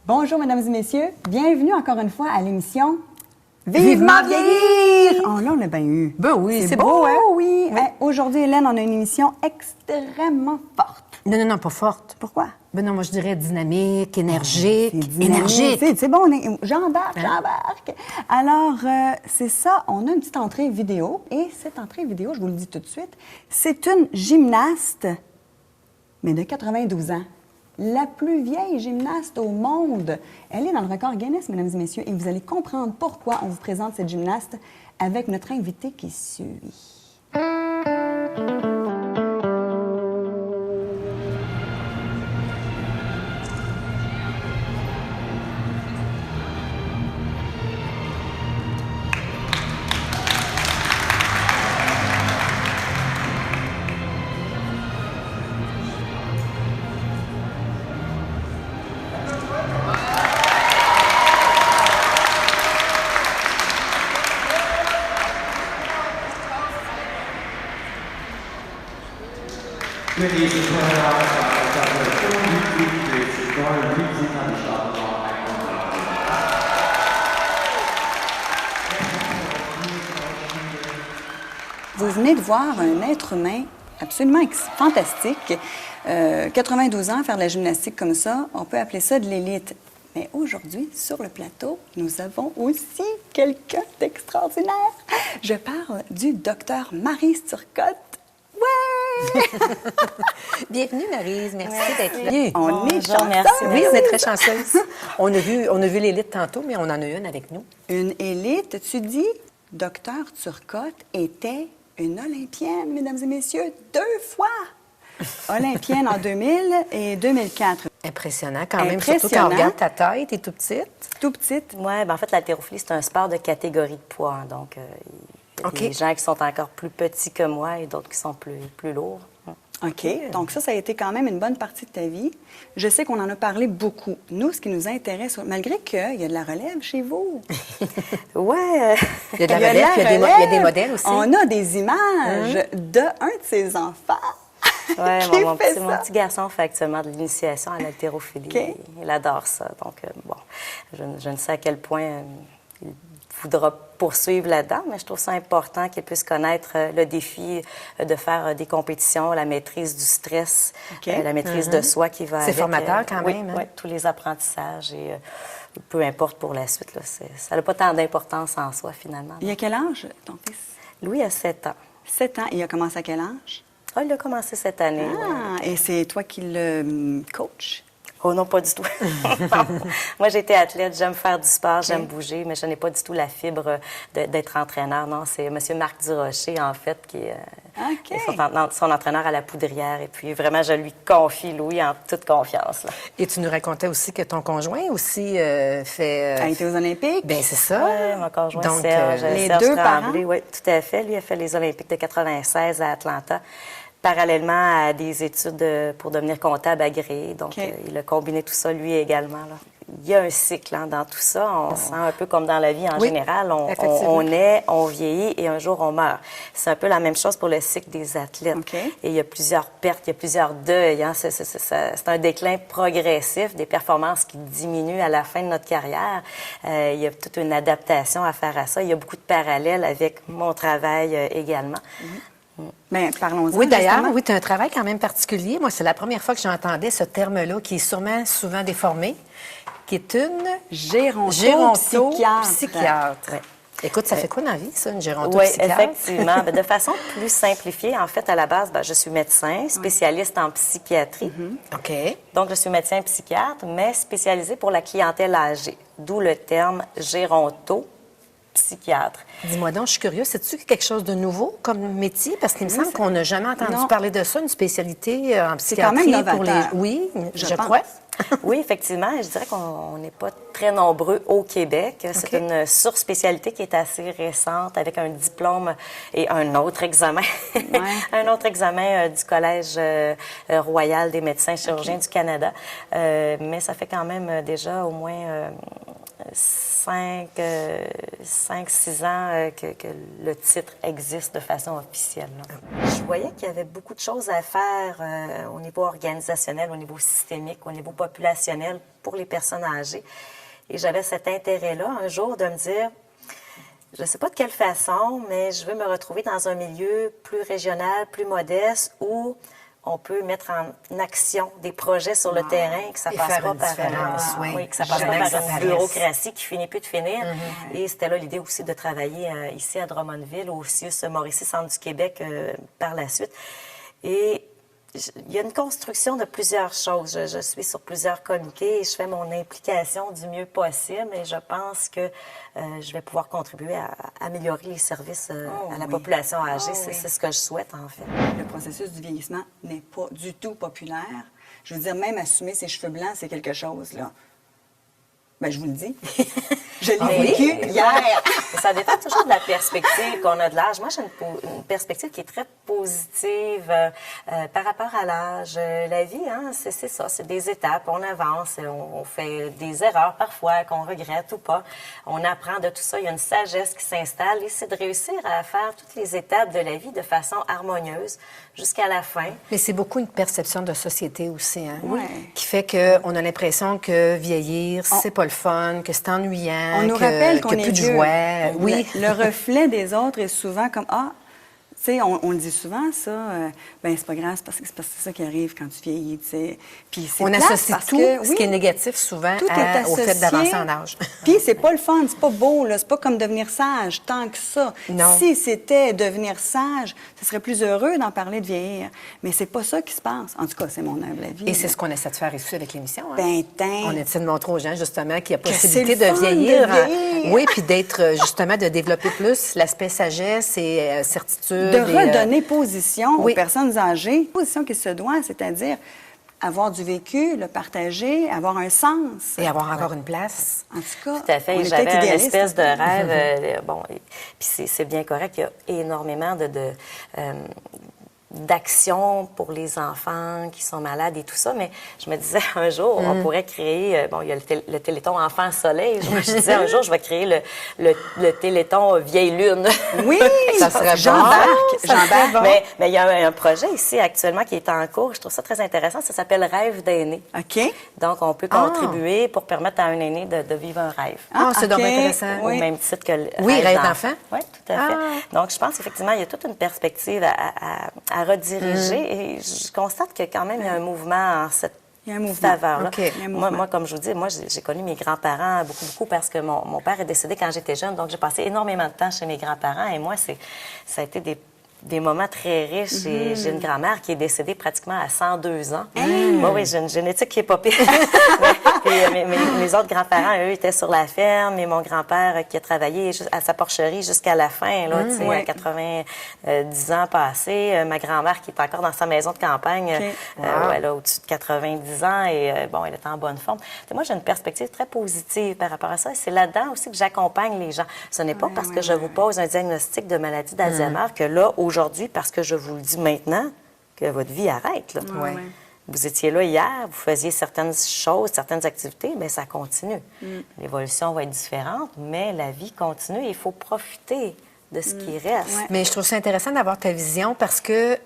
Bonjour, mesdames et messieurs. Bienvenue encore une fois à l'émission Vivement vieillir! Oh là, on l'a bien eu. Ben oui, c'est beau, beau, hein? Oui. Oui. Hey, aujourd'hui, Hélène, on a une émission extrêmement forte. Non, pas forte. Pourquoi? Ben non, moi, je dirais dynamique, énergique. C'est dynamique. Énergique. C'est bon, j'embarque. Alors, c'est ça, on a une petite entrée vidéo. Et cette entrée vidéo, je vous le dis tout de suite, c'est une gymnaste, mais de 92 ans. La plus vieille gymnaste au monde. Elle est dans le record Guinness, mesdames et messieurs, et vous allez comprendre pourquoi on vous présente cette gymnaste avec notre invité qui suit. Ladies and Vous venez de voir un être humain absolument fantastique. 92 ans, faire de la gymnastique comme ça, on peut appeler ça de l'élite. Mais aujourd'hui, sur le plateau, nous avons aussi quelqu'un d'extraordinaire. Je parle du docteur Maryse Turcotte. Ouais! Bienvenue, Maryse. Merci d'être là. On est chanceuse. merci. Oui, on est très chanceuse. On a vu l'élite tantôt, mais on en a une avec nous. Une élite, tu dis, docteur Turcotte était une Olympienne, mesdames et messieurs, 2 fois. Olympienne en 2000 et 2004. Impressionnant quand même, Impressionnant. surtout quand on regarde ta taille, t'es tout petite. Tout petite. Oui, en fait, l'haltérophilie, c'est un sport de catégorie de poids. Hein, donc, il y a OK. des gens qui sont encore plus petits que moi et d'autres qui sont plus lourds. OK. Donc, ça a été quand même une bonne partie de ta vie. Je sais qu'on en a parlé beaucoup. Nous, ce qui nous intéresse, malgré qu'il y a de la relève chez vous. Ouais. Il y a de la relève, puis il y a des modèles aussi. On a des images d'un de ses enfants. Ouais, qui mon fait ça. petit garçon fait actuellement de l'initiation à l'haltérophilie. OK. Il adore ça. Donc, bon, je ne sais à quel point il voudra poursuivre là-dedans, mais je trouve ça important qu'il puisse connaître le défi de faire des compétitions, la maîtrise du stress, OK. la maîtrise de soi qui va C'est avec. formateur quand oui, même, hein? Oui, tous les apprentissages et peu importe pour la suite. Là, ça n'a pas tant d'importance en soi, finalement. Il y a quel âge, ton fils? Louis a 7 ans. 7 ans. Il a commencé à quel âge? Ah, il a commencé cette année. ouais. Ah, et c'est toi qui le coach? Oh non, pas du tout. Non. Moi, j'ai été athlète, j'aime faire du sport, j'aime bouger, mais je n'ai pas du tout la fibre d'être entraîneur. Non, c'est M. Marc Durocher, en fait, qui est OK. son entraîneur à la Poudrière. Et puis, vraiment, je lui confie Louis en toute confiance. Là. Et tu nous racontais aussi que ton conjoint aussi fait... A été aux Olympiques? Ben c'est ça. Oui, mon conjoint Donc, Serge, les Serge deux Tremblay, parents? oui, tout à fait. Lui, il a fait les Olympiques de 96 à Atlanta, parallèlement à des études pour devenir comptable agréé. Donc, OK. il a combiné tout ça, lui également. Là. Il y a un cycle hein, dans tout ça. On sent un peu comme dans la vie en Oui, général. effectivement. On naît, on vieillit et un jour on meurt. C'est un peu la même chose pour le cycle des athlètes. OK. Et il y a plusieurs pertes, il y a plusieurs deuils. Hein. C'est un déclin progressif des performances qui diminuent à la fin de notre carrière. Il y a toute une adaptation à faire à ça. Il y a beaucoup de parallèles avec mon travail également. Bien, parlons-en. Oui, d'ailleurs, justement. oui, tu as un travail quand même particulier. Moi, c'est la première fois que j'entendais ce terme-là, qui est sûrement souvent déformé, qui est une Géronto-psychiatre. psychiatre. Ouais. Écoute, ça fait quoi dans la vie, ça, une Oui, géronto-psychiatre? effectivement. Ben, de façon plus simplifiée, en fait, à la base, je suis médecin, spécialiste en psychiatrie. OK. Donc, je suis médecin psychiatre, mais spécialisée pour la clientèle âgée, d'où le terme géronto-psychiatre. Dis-moi donc, je suis curieuse, c'est-tu quelque chose de nouveau comme métier? Parce qu'il me semble qu'on n'a jamais entendu Non. parler de ça, une spécialité en C'est quand psychiatrie même pour les... novateur, Oui, je je pense. crois. Oui, effectivement. Je dirais qu'on n'est pas très nombreux au Québec. C'est OK. une surspécialité qui est assez récente avec un diplôme et un autre examen. Un autre examen du Collège royal des médecins chirurgiens du Canada. Mais ça fait quand même déjà au moins 5-6 ans que le titre existe de façon officielle. Là. Je voyais qu'il y avait beaucoup de choses à faire au niveau organisationnel, au niveau systémique, au niveau populationnel pour les personnes âgées. Et j'avais cet intérêt-là un jour de me dire, je ne sais pas de quelle façon, mais je veux me retrouver dans un milieu plus régional, plus modeste, où on peut mettre en action des projets sur le terrain, que ça Et passe faire pas une par, différence, oui. que ça passe Jamais pas que ça par une paraisse. bureaucratie qui finit plus de finir. Et c'était là l'idée aussi de travailler ici à Drummondville, au CIUS Mauricie, Centre du Québec, par la suite. Et il y a une construction de plusieurs choses. Je suis sur plusieurs comités et je fais mon implication du mieux possible et je pense que je vais pouvoir contribuer à améliorer les services à la population âgée. C'est ce que je souhaite, en fait. Le processus du vieillissement n'est pas du tout populaire. Je veux dire, même assumer ses cheveux blancs, c'est quelque chose, là. Bien, je vous le dis. Je l'ai vécu hier. Ça dépend toujours de la perspective qu'on a de l'âge. Moi, j'ai une perspective qui est très positive par rapport à l'âge. La vie, hein, c'est ça, c'est des étapes. On avance, on fait des erreurs parfois qu'on regrette ou pas. On apprend de tout ça. Il y a une sagesse qui s'installe et c'est de réussir à faire toutes les étapes de la vie de façon harmonieuse jusqu'à la fin. Mais c'est beaucoup une perception de société aussi, hein? Ouais. Qui fait qu'on a l'impression que vieillir, c'est pas le fun, que c'est ennuyant, On nous rappelle qu'on qu'il n'y a est plus de vieux. joie. Oui. Le reflet des autres est souvent comme, ah, tu sais, on le dit souvent, ça, ben c'est pas grave, c'est parce que c'est ça qui arrive quand tu vieillis, tu sais. Puis c'est On plate associe parce tout que, ce oui, qui est négatif souvent tout est au fait associé. d'avancer en âge. Puis c'est pas le fun, c'est pas beau, là, c'est pas comme devenir sage, tant que ça. Non. Si c'était devenir sage, ce serait plus heureux d'en parler de vieillir. Mais c'est pas ça qui se passe. En tout cas, c'est mon humble avis. Et c'est là. ce qu'on essaie de faire ici avec l'émission. Hein? Ben, On essaie de montrer aux gens, justement, qu'il y a Que possibilité c'est le de fun de vieillir. vieillir. Oui, puis d'être, justement, de développer plus l'aspect sagesse et certitude. De et, redonner position oui. aux personnes âgées, position qui se doit, c'est-à-dire avoir du vécu, le partager, avoir un sens. et avoir encore une place. En tout cas, Tout à fait. on est J'avais peut-être une idéaliste. espèce de rêve. Puis c'est bien correct. Il y a énormément d'actions pour les enfants qui sont malades et tout ça, mais je me disais un jour, on pourrait créer, il y a le Téléthon Enfant Soleil, je me disais un jour, je vais créer le Téléthon Vieille Lune. Oui, Ça serait bon. J'embarque. Mais il y a un projet ici actuellement qui est en cours, je trouve ça très intéressant, ça s'appelle Rêve d'aîné. OK. Donc, on peut contribuer pour permettre à un aîné de vivre un rêve. Ah, c'est donc OK. intéressant. Oui. Au même titre que le Oui, rêve d'enfant. Oui, tout à fait. Donc, je pense effectivement il y a toute une perspective à rediriger et je constate que quand même, il y a un mouvement en cette Il y a un mouvement. faveur-là. OK. Il y a un mouvement. Moi, comme je vous dis, j'ai connu mes grands-parents beaucoup parce que mon père est décédé quand j'étais jeune, donc j'ai passé énormément de temps chez mes grands-parents et moi, ça a été des moments très riches. Et j'ai une grand-mère qui est décédée pratiquement à 102 ans. Oui, j'ai une génétique qui est pas pire. Mes autres grands-parents, eux, étaient sur la ferme et mon grand-père qui a travaillé à sa porcherie jusqu'à la fin, là, tu sais, à 90 ans passés. Ma grand-mère qui est encore dans sa maison de campagne, elle a au-dessus de 90 ans et elle est en bonne forme. Moi, j'ai une perspective très positive par rapport à ça et c'est là-dedans aussi que j'accompagne les gens. Ce n'est pas parce que je vous pose un diagnostic de maladie d'Alzheimer que là, aujourd'hui, parce que je vous le dis maintenant, que votre vie arrête. Là. Ouais. Vous étiez là hier, vous faisiez certaines choses, certaines activités, mais ça continue. L'évolution va être différente, mais la vie continue et il faut profiter de ce qui reste. Ouais. Mais je trouve ça intéressant d'avoir ta vision parce que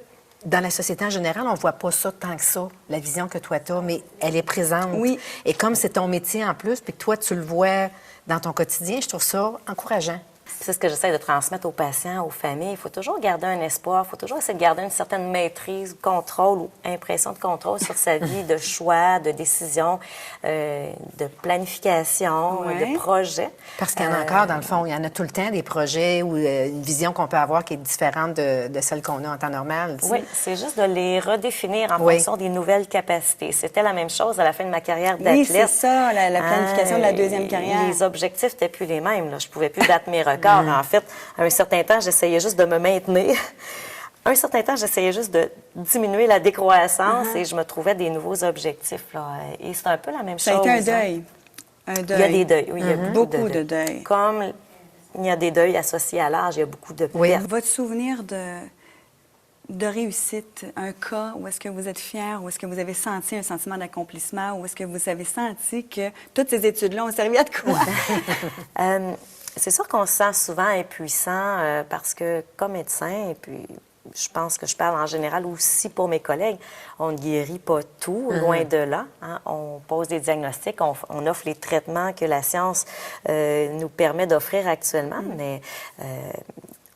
dans la société en général, on ne voit pas ça tant que ça, la vision que toi tu as, mais elle est présente. Oui. Et comme c'est ton métier en plus, puis que toi tu le vois dans ton quotidien, je trouve ça encourageant. C'est ce que j'essaie de transmettre aux patients, aux familles. Il faut toujours garder un espoir, il faut toujours essayer de garder une certaine maîtrise, contrôle ou impression de contrôle sur sa vie, de choix, de décision, de planification, Ouais. de projet. Parce qu'il y en a encore, dans le fond, il y en a tout le temps des projets ou une vision qu'on peut avoir qui est différente de celle qu'on a en temps normal. Tu sais. Oui, c'est juste de les redéfinir en Oui. fonction des nouvelles capacités. C'était la même chose à la fin de ma carrière Oui, d'athlète. c'est ça, la planification de la deuxième carrière. Les objectifs n'étaient plus les mêmes. Là. Je ne pouvais plus battre mes records. En fait, à un certain temps, j'essayais juste de me maintenir. À un certain temps, j'essayais juste de diminuer la décroissance et je me trouvais des nouveaux objectifs. Là. Et c'est un peu la même Ça a chose. été un hein. deuil. Un Il deuil. y a des deuils, oui. Il y a Beaucoup de deuils. Comme il y a des deuils associés à l'âge, il y a beaucoup de Oui. pertes. Votre souvenir de réussite, un cas où est-ce que vous êtes fier, où est-ce que vous avez senti un sentiment d'accomplissement, où est-ce que vous avez senti que toutes ces études-là ont servi à de quoi? C'est sûr qu'on se sent souvent impuissant parce que, comme médecin, et puis je pense que je parle en général aussi pour mes collègues, on ne guérit pas tout, loin de là. Hein. On pose des diagnostics, on offre les traitements que la science nous permet d'offrir actuellement, mais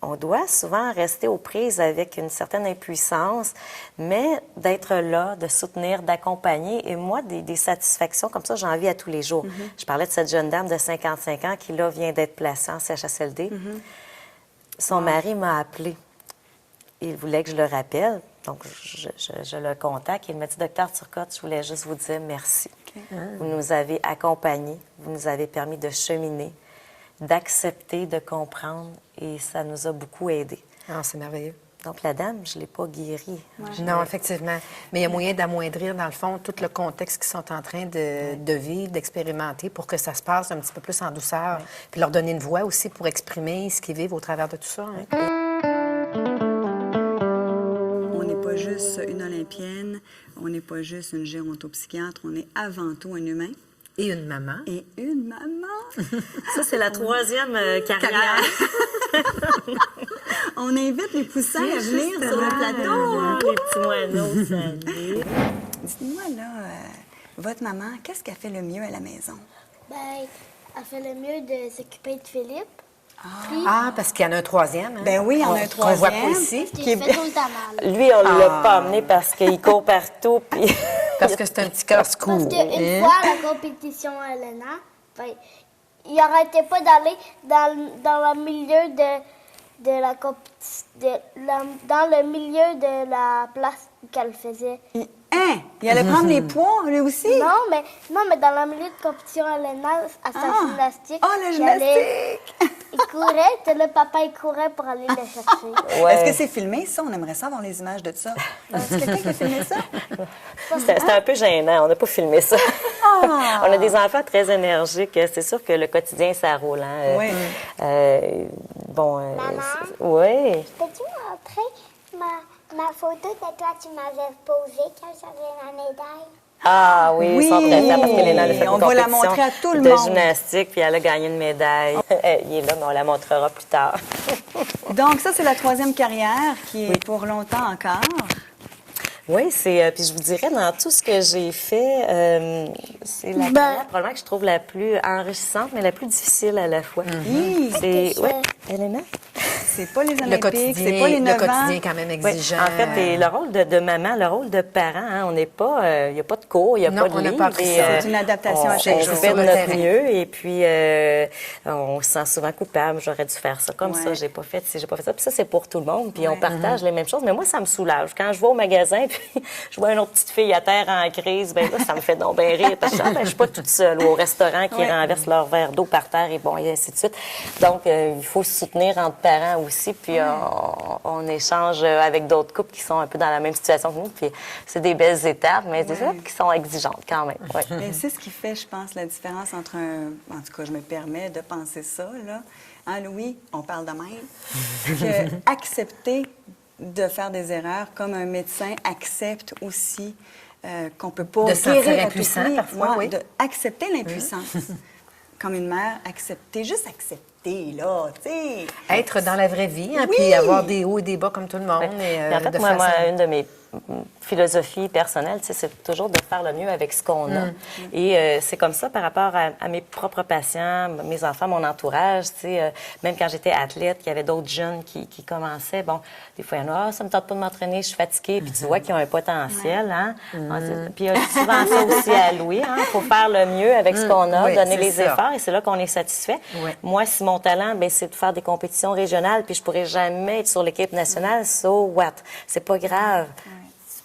on doit souvent rester aux prises avec une certaine impuissance, mais d'être là, de soutenir, d'accompagner. Et moi, des satisfactions comme ça, j'en vis à tous les jours. Je parlais de cette jeune dame de 55 ans qui, là, vient d'être placée en CHSLD. Son mari m'a appelé. Il voulait que je le rappelle. Donc, je le contacte. Il m'a dit, Docteur Turcotte, je voulais juste vous dire merci. Vous nous avez accompagnés. Vous nous avez permis de cheminer, d'accepter, de comprendre. Et ça nous a beaucoup aidés. Ah, c'est merveilleux. Donc, la dame, je ne l'ai pas guérie. Non, effectivement. Mais il y a moyen d'amoindrir, dans le fond, tout le contexte qu'ils sont en train de vivre, d'expérimenter pour que ça se passe un petit peu plus en douceur. Puis leur donner une voix aussi pour exprimer ce qu'ils vivent au travers de tout ça. Hein. On n'est pas juste une olympienne, on n'est pas juste une gérontopsychiatre, on est avant tout un humain. Et une maman. Et une maman. Ça, c'est la troisième carrière. On invite les poussins à venir sur le plateau. Les petits moineaux, salut. Dites-moi, là, votre maman, qu'est-ce qu'elle fait le mieux à la maison? Ben, elle fait le mieux de s'occuper de Philippe. Puis, Ah, parce qu'il y en a un troisième. Hein? Ben oui, il y en a un Qu'on voit pas troisième. ici. parce qu'il fait tout le temps mal. Lui, on ne l'a pas amené parce qu'il court partout. Puis... Parce que c'est un petit casse-cou. Parce qu'une fois, à la compétition à Elena, ben, il n'arrêtait pas d'aller dans le milieu de la dans le milieu de la place qu'elle faisait. Hein? Il allait prendre les poids, lui aussi? Non, mais dans le milieu de compétition à Elena, à sa gymnastique. Oh, la gymnastique! Il courait, le papa, il courait pour aller le chercher. Ouais. Est-ce que c'est filmé, ça? On aimerait ça avoir les images de ça. Est-ce quelqu'un qui a filmé ça? C'était un peu gênant. On n'a pas filmé ça. Ah! On a des enfants très énergiques. C'est sûr que le quotidien, ça roule. Hein? Oui. Maman? Oui. Peux-tu montrer ma photo que toi, tu m'avais posée quand j'avais ma médaille? Ah oui, Oui. ils sont très fiers parce qu'Elena a fait une On va la compétition montrer à tout le de monde. gymnastique, puis elle a gagné une médaille. Il est là, mais on la montrera plus tard. Donc, ça, c'est la troisième carrière qui est pour longtemps encore. Oui, c'est. Puis je vous dirais, dans tout ce que j'ai fait, c'est la carrière probablement que je trouve la plus enrichissante, mais la plus difficile à la fois. Oui. C'est. Oui, Elena? C'est pas les Le Olympiques, quotidien, c'est pas les 9 le ans. quotidien quand même Oui, exigeant. en fait, et le rôle de maman, le rôle de parent, hein, on n'est pas, il n'y a pas de cours, il n'y a Non, pas de on n'a livre. pas appris et, ça. C'est une adaptation à on chaque jour. fait Sur de le notre terrain. mieux et puis on se sent souvent coupable. J'aurais dû faire ça comme Ouais. ça, j'ai pas fait ça. Puis ça, c'est pour tout le monde. Puis on partage les mêmes choses. Mais moi, ça me soulage. Quand je vais au magasin puis je vois une autre petite fille à terre en crise, ben là, ça me fait donc bien rire parce que je suis pas toute seule. Ou au restaurant qui renverse leur verre d'eau par terre et bon, et ainsi de suite. Donc, il faut se soutenir entre parents aussi. Puis on échange avec d'autres couples qui sont un peu dans la même situation que nous. Puis c'est des belles étapes, mais des étapes qui sont exigeantes quand même. Ouais. Mais c'est ce qui fait, je pense, la différence entre un... En tout cas, je me permets de penser ça, là. Hein, Louis? On parle de même. Que accepter de faire des erreurs comme un médecin accepte aussi qu'on peut pas De se sentir guérir à impuissant, tout prix. parfois, oui. De accepter l'impuissance. Comme une mère, accepter, juste accepter, là, tu sais. Être dans la vraie vie, hein, Oui. puis avoir des hauts et des bas comme tout le monde. Mais Et, en fait, de moi, façon- une de mes philosophies personnelles, tu sais, c'est toujours de faire le mieux avec ce qu'on a. Et c'est comme ça par rapport à mes propres patients, mes enfants, mon entourage. Tu sais, même quand j'étais athlète, il y avait d'autres jeunes qui commençaient. Bon, des fois, il y en a, ah, ça me tente pas de m'entraîner, je suis fatiguée. Puis tu vois qu'ils ont un potentiel. Hein? Puis il y a souvent ça aussi à Louis. Il faut faire le mieux avec ce qu'on a, Oui, donner c'est les ça. efforts. Et c'est là qu'on est satisfait. Ouais. Moi, si mon talent, ben, c'est de faire des compétitions régionales, puis je pourrais jamais être sur l'équipe nationale, so what? C'est pas grave.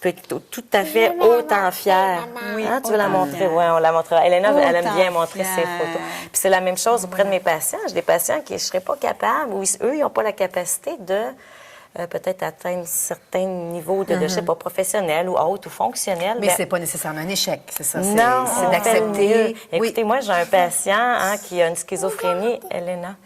Tu peux être tout à fait Je veux la autant montrer, fière. maman. Hein, tu veux la autant montrer? fière. Oui, on la montrera. Elena, elle aime Autant bien montrer ses fière. photos. Puis c'est la même chose auprès de mes patients. J'ai des patients qui je serais pas capable, ou eux, ils n'ont pas la capacité de peut-être atteindre certains niveaux de, je sais pas, professionnel ou autre ou fonctionnel. Mais Ben, c'est pas nécessairement un échec, c'est ça. non, C'est on fait le mieux. d'accepter. Écoutez, moi, j'ai un patient qui a une schizophrénie, Elena,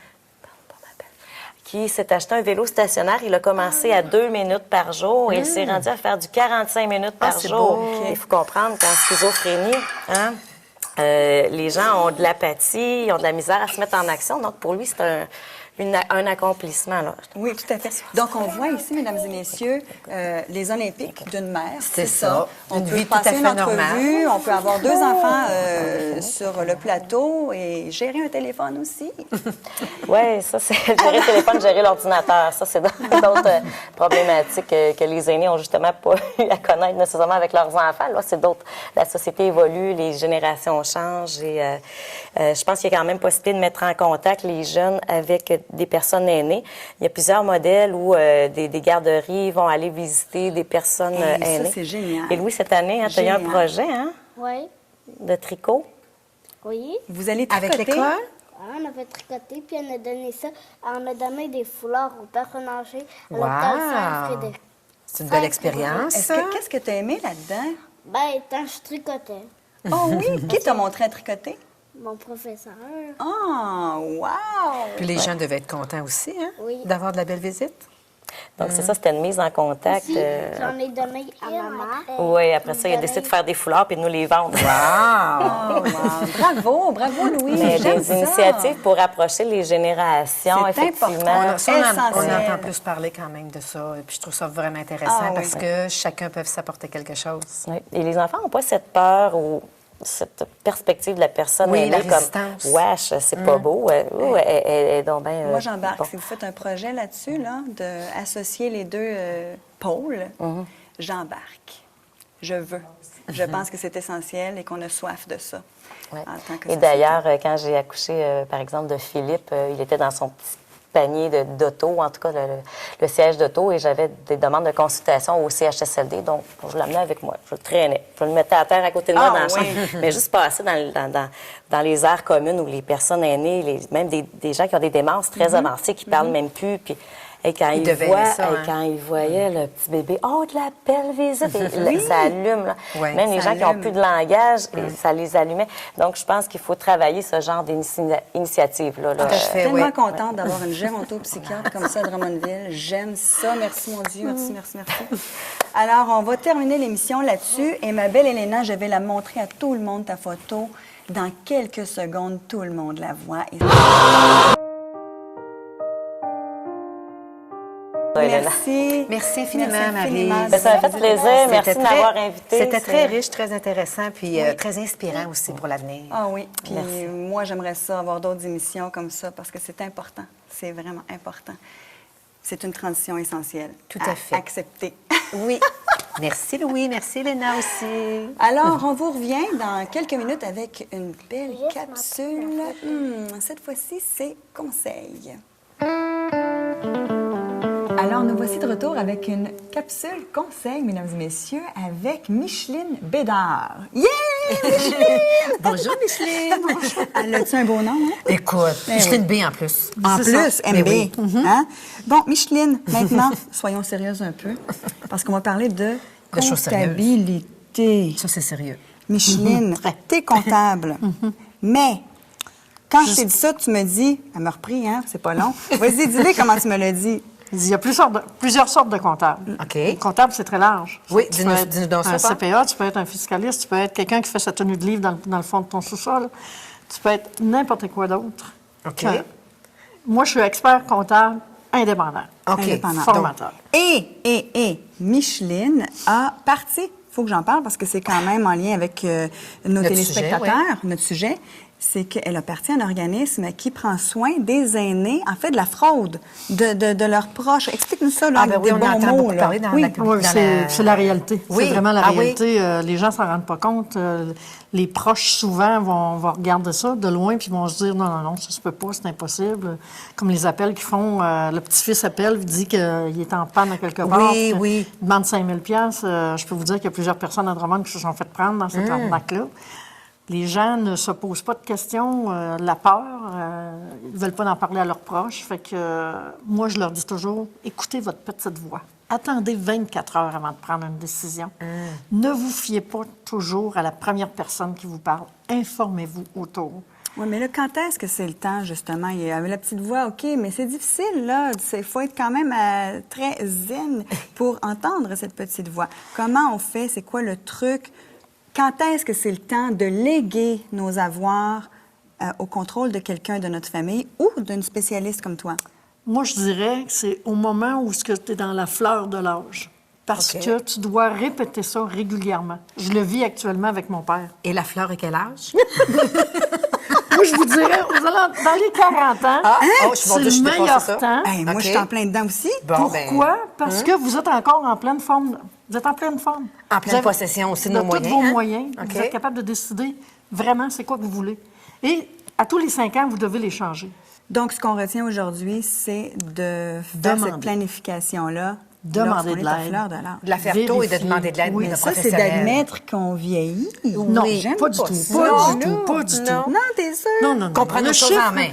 qui s'est acheté un vélo stationnaire. Il a commencé à 2 minutes par jour et il s'est rendu à faire du 45 minutes par c'est jour. beau. Il faut comprendre qu'en schizophrénie, hein, les gens ont de l'apathie, ils ont de la misère à se mettre en action. Donc, pour lui, c'est un accomplissement. Là. Oui, tout à fait. Donc, on voit ici, mesdames et messieurs, les Olympiques d'une mère. C'est ça. On Une peut vie tout à passer fait une entrevue, normale. on peut avoir 2 enfants sur le plateau et gérer un téléphone aussi. Oui, ça, c'est gérer le téléphone, gérer l'ordinateur. Ça, c'est d'autres problématiques que les aînés ont justement pas eu à connaître nécessairement avec leurs enfants. Là, c'est d'autres. La société évolue, les générations changent et je pense qu'il y a quand même possibilité de mettre en contact les jeunes avec des personnes aînées. Il y a plusieurs modèles où des garderies vont aller visiter des personnes aînées. Ça, c'est génial. Et Louis, cette année, tu as eu un Génial. projet Oui. de tricot. Oui. Vous allez Avec tricoter. l'école? On avait tricoté, puis on a donné ça. On a donné des foulards aux personnes âgées à Wow. l'hôpital Saint-Frédéric. C'est une belle expérience. Qu'est-ce que tu as aimé là-dedans? Ben, quand je tricotais, Oh oui! Qui t'a montré à tricoter? mon professeur, Oh, wow! Puis les gens devaient être contents aussi, hein? Oui. D'avoir de la belle visite. Donc, c'est ça, c'était une mise en contact. aussi, j'en ai donné à ma mère. Oui, après ça, il a décidé de faire des foulards et de nous les vendre. Wow! Oh, wow. Bravo, Louis! Mais J'aime des ça. initiatives pour rapprocher les générations, C'est effectivement. important. On Essentiel. entend plus parler quand même de ça. Et puis je trouve ça vraiment intéressant Ah, oui. parce que chacun peut s'apporter quelque chose. Oui. Et les enfants n'ont pas cette peur ou cette perspective de la personne Oui, aînée la comme résistance. « Wesh, c'est pas beau. Elle est donc bien... Moi, j'embarque. bon. Si vous faites un projet là-dessus, là, d'associer les deux pôles, j'embarque. Je veux. Je pense que c'est essentiel et qu'on a soif de ça. Ouais. En tant que Et société. d'ailleurs, quand j'ai accouché, par exemple, de Philippe, il était dans son petit panier d'auto, en tout cas le siège d'auto, et j'avais des demandes de consultation au CHSLD, donc je l'amenais avec moi, je le traînais, je le mettais à terre à côté de moi Ah, dans la oui. chambre, mais juste passer dans les aires communes où les personnes aînées, même des gens qui ont des démences très avancées, qui parlent même plus, puis et quand ils devaient voient, aimer ça, et hein. quand ils voyaient le petit bébé, oh, de la belle visite, et là, ça allume. Là. Oui, même les ça gens qui n'ont allume. plus de langage, et ça les allumait. Donc, je pense qu'il faut travailler ce genre d'initiative-là. là. Tout à Je suis fait, tellement oui. contente d'avoir une gérontopsychiatre comme ça à Drummondville. J'aime ça. Merci, mon Dieu. Merci. Alors, on va terminer l'émission là-dessus. Et ma belle Elena, je vais la montrer à tout le monde, ta photo. Dans quelques secondes, tout le monde la voit. Et... Elena. Merci. Merci infiniment, Merci Marie. infiniment. Ben, ça m'a fait plaisir. Merci C'était de m'avoir invité. C'était très C'est- riche, très intéressant, puis très inspirant aussi pour l'avenir. Ah oui, puis Merci. moi, j'aimerais ça, avoir d'autres émissions comme ça, parce que c'est important. C'est vraiment important. C'est une transition essentielle. Tout à fait. Accepter. Oui. Merci, Louis. Merci, Elena aussi. Alors, on vous revient dans quelques minutes avec une belle Juste capsule. Cette fois-ci, c'est conseil. Alors, nous voici de retour avec une capsule conseil, mesdames et messieurs, avec Micheline Bédard. Yeah! Bonjour, Micheline. Elle a-tu un beau nom, hein? Écoute, Eh Micheline B en plus. En C'est plus, ça. Mais MB. oui. Hein? Bon, Micheline, maintenant, soyons sérieuses un peu, parce qu'on va parler de De choses sérieuses. comptabilité. Ça, c'est sérieux. Micheline, t'es comptable. Mais, quand je t'ai dit ça, tu me dis, elle m'a repris, hein? C'est pas long. Vas-y, dis-le comment tu me l'as dit. Il y a plusieurs sortes de comptables. OK. Le comptable, c'est très large. Oui, Tu dis-nous- peux être dis-nous donc ça, un Paul. CPA, tu peux être un fiscaliste, tu peux être quelqu'un qui fait sa tenue de livre dans le fond de ton sous-sol. Tu peux être n'importe quoi d'autre. OK. Moi, je suis expert comptable indépendant. OK. Indépendant. Formateur. Et Micheline a parti, il faut que j'en parle parce que c'est quand même en lien avec nos Notre téléspectateurs, sujet, notre sujet, c'est qu'elle a parti à un organisme qui prend soin des aînés, en fait, de la fraude de leurs proches. Explique-nous ça, là, Ah, ben avec oui, des on bons entend mots. beaucoup là. parler dans Oui. la- Oui, Dans c'est la réalité. Oui. C'est vraiment la Ah oui. réalité. Les gens s'en rendent pas compte. Les proches, souvent, vont regarder ça de loin puis vont se dire non, ça se peut pas, c'est impossible. Comme les appels qu'ils font, le petit-fils appelle, il dit qu'il est en panne à quelque part. Oui, puis oui. Il demande 5 000 Je peux vous dire qu'il y a plusieurs personnes à Drummond qui se sont fait prendre dans cette arnaque-là. Les gens ne se posent pas de questions. La peur, ils ne veulent pas en parler à leurs proches. Fait que moi, je leur dis toujours, écoutez votre petite voix. Attendez 24 heures avant de prendre une décision. Ne vous fiez pas toujours à la première personne qui vous parle. Informez-vous autour. Oui, mais là, quand est-ce que c'est le temps, justement? Il y avait la petite voix, OK, mais c'est difficile, là. Il faut être quand même très zen pour entendre cette petite voix. Comment on fait? C'est quoi le truc? Quand est-ce que c'est le temps de léguer nos avoirs au contrôle de quelqu'un de notre famille ou d'une spécialiste comme toi? Moi, je dirais que c'est au moment où tu es dans la fleur de l'âge. Parce OK. que tu dois répéter ça régulièrement. Je le vis actuellement avec mon père. Et la fleur est quel âge? Moi, je vous dirais, dans les 40 ans, Oh, c'est mon Dieu, le je dépasse meilleur ça. temps. Hey, moi, OK. je suis en plein dedans aussi. Bon, ben, Pourquoi? Parce que vous êtes encore en pleine forme. Vous êtes en pleine forme. En Vous pleine avez- possession aussi de nos tous moyens, vos hein? moyens. OK. Vous êtes capable de décider vraiment c'est quoi que vous voulez. Et à tous les 5 ans, vous devez les changer. Donc, ce qu'on retient aujourd'hui, c'est de faire Demander. cette planification-là. Demander lorsqu'on de est à l'aide. fleur de l'âge. De la faire tôt et de Vérifier. demander de l'aide Oui, de Ça, c'est professionnels. d'admettre qu'on vieillit. Non, J'aime pas du tout. ça. Pas du tout. Pas du tout. Non, t'es sûr? Non, non, non. Qu'on prenne Le nos choses chiffre, en main.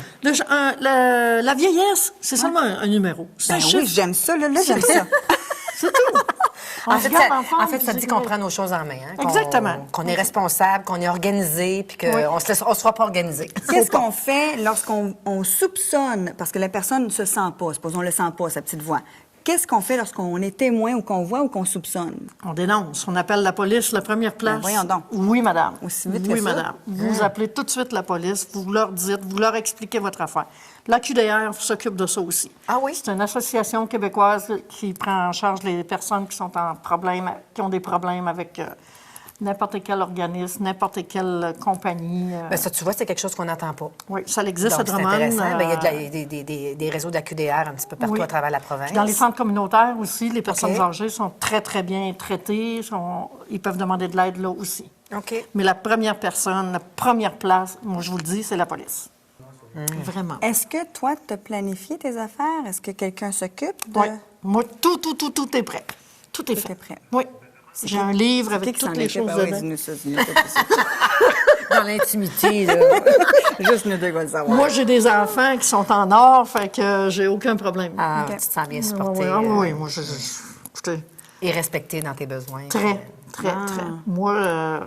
La vieillesse, c'est seulement un numéro. C'est Ben un oui, chiffre. j'aime ça. Là, j'aime ça. C'est tout. On En se fait, garde ça, forme, en fait, ça vous dit qu'on écoutez. prend nos choses en main. Hein, Exactement. Qu'on est responsable, qu'on est organisé, puis qu'on Oui. ne se fera pas organiser. Qu'est-ce qu'on fait lorsqu'on soupçonne, parce que la personne ne se sent pas, supposons, ne le sent pas, sa petite voix. Qu'est-ce qu'on fait lorsqu'on est témoin ou qu'on voit ou qu'on soupçonne? On dénonce. On appelle la police, la première place. Ben, voyons donc. Oui, madame. Aussi vite que oui, ça? madame. Vous appelez tout de suite la police, vous leur dites, vous leur expliquez votre affaire. La QDR s'occupe de ça aussi. Ah oui? C'est une association québécoise qui prend en charge les personnes qui sont en problème, qui ont des problèmes avec n'importe quel organisme, n'importe quelle compagnie. Ben, ça, tu vois, c'est quelque chose qu'on n'entend pas. Oui, ça existe à Donc, c'est Drummond. intéressant. Ben, il y a des réseaux de la QDR un petit peu partout Oui. à travers la province. Puis dans les centres communautaires aussi, les personnes OK. âgées sont très, très bien traitées. Ils peuvent demander de l'aide là aussi. OK. Mais la première personne, la première place, moi, je vous le dis, c'est la police. Vraiment. Est-ce que toi, tu as planifié tes affaires? Est-ce que quelqu'un s'occupe de... Oui. Moi, tout est prêt. Tout est Tout fait. est prêt. Oui. J'ai un livre Qui avec qui s'en toutes les occupe? choses Ah oui, dedans. dis-nous ça, dis-nous ça. Dans l'intimité, là. Juste nous deux, va le savoir. Moi, j'ai des enfants qui sont en or, fait que j'ai aucun problème. Ah, OK. tu te sens bien Ah supporté. oui, ah oui, moi, écoutez, Et respecté dans tes besoins. très. Moi,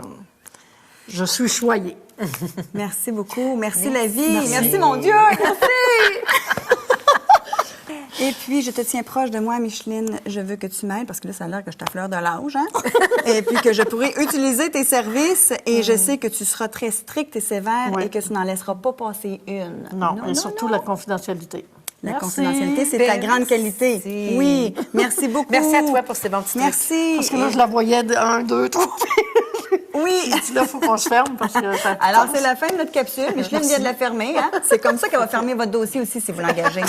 je suis choyée. Merci beaucoup. Merci la vie. Merci. Merci mon Dieu. Merci. Et puis, je te tiens proche de moi, Micheline. Je veux que tu m'aides parce que là, ça a l'air que je t'affleure de l'âge. Hein? Et puis que je pourrai utiliser tes services. Et je sais que tu seras très stricte et sévère Oui. et que tu n'en laisseras pas passer une. Non, et surtout la confidentialité. La Merci. confidentialité, c'est ta grande qualité. Merci. Oui. Merci beaucoup. Merci à toi pour ces bons petits trucs. Merci. Parce que là, je la voyais de 1, 2, 3. Oui. Là, il faut qu'on se ferme parce que ça. Alors, c'est la fin de notre capsule. Micheline vient de la fermer. Hein? C'est comme ça qu'elle va fermer votre dossier aussi si vous l'engagez.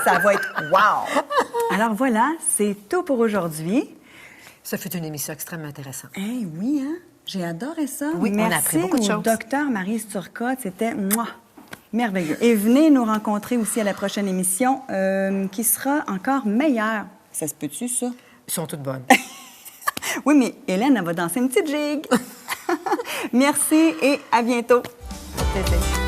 Ça va être wow! Alors voilà, c'est tout pour aujourd'hui. Ça fut une émission extrêmement intéressante. Eh oui, hein? J'ai adoré ça. Oui, on a Merci appris beaucoup de au choses. docteur Maryse Turcotte. C'était moi. Merveilleux. Et venez nous rencontrer aussi à la prochaine émission qui sera encore meilleure. Ça se peut-tu, ça? Ils sont toutes bonnes. Oui, mais Hélène, elle va danser une petite gigue. Merci et à bientôt. Au plaisir.